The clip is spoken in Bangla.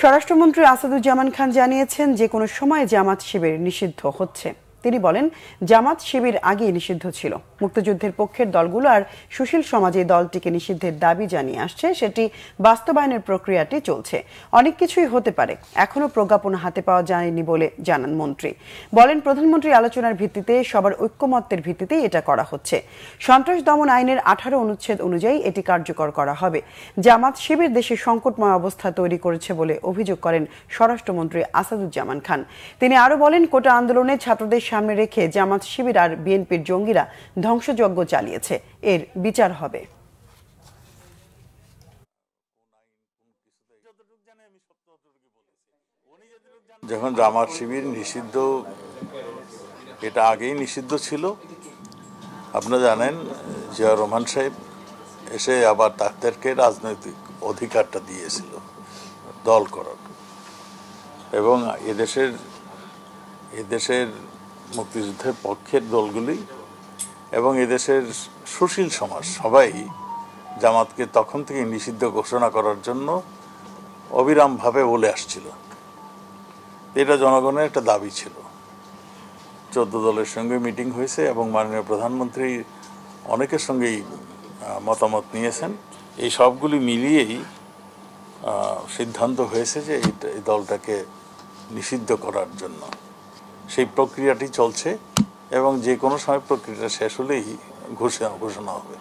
স্বরাষ্ট্রমন্ত্রী আসাদুজ্জামান খান জানিয়েছেন যে কোনো সময় জামাত শিবির নিষিদ্ধ হচ্ছে। তিনি বলেন, জামাত শিবির আগেই নিষিদ্ধ ছিল। মুক্তিযুদ্ধের পক্ষের দলগুলো আর সুশীল সমাজ এই দলটিকে নিষিদ্ধের দাবি জানিয়ে আসছে। সেটি বাস্তবায়নের প্রক্রিয়াটি চলছে। অনেক কিছুই হতে পারে, এখনো প্রজ্ঞাপন হাতে পাওয়া যায়নি বলে জানান মন্ত্রী। বলেন, প্রধানমন্ত্রীর আলোচনার ভিত্তিতে সবার ঐক্যমত্যের ভিত্তিতেই এটা করা হচ্ছে। সন্ত্রাস দমন আইনের 18 অনুচ্ছেদ অনুযায়ী এটি কার্যকর করা হবে। জামাত শিবির দেশে সংকটময় অবস্থা তৈরি করেছে বলে অভিযোগ করেন স্বরাষ্ট্রমন্ত্রী আসাদুজ্জামান খান। তিনি আরো বলেন, কোটা আন্দোলনে ছাত্রদের সামনে রেখে জামাত শিবির আর বিএনপির জঙ্গিরা ধ্বংসযজ্ঞ চালিয়েছে, এর বিচার হবে। যখন জামাত শিবির নিষিদ্ধ, এটা আগেই নিষিদ্ধ ছিল। আপনারা জানেন, জিয়াউর রহমান সাহেব এসে আবার তাদেরকে রাজনৈতিক অধিকারটা দিয়েছিল দল করার, এবং এদেশের মুক্তিযুদ্ধের পক্ষের দলগুলি এবং এদেশের সুশীল সমাজ সবাই জামাতকে তখন থেকে নিষিদ্ধ ঘোষণা করার জন্য অবিরামভাবে বলে আসছিল। এটা জনগণের একটা দাবি ছিল। 14 দলের সঙ্গে মিটিং হয়েছে এবং মাননীয় প্রধানমন্ত্রী অনেকের সঙ্গেই মতামত নিয়েছেন। এই সবগুলি মিলিয়েই সিদ্ধান্ত হয়েছে যে এই দলটাকে নিষিদ্ধ করার জন্য। সেই প্রক্রিয়াটি চলছে এবং যে কোনো সময় প্রক্রিয়াটা শেষ হলেই ঘোষণা হবে।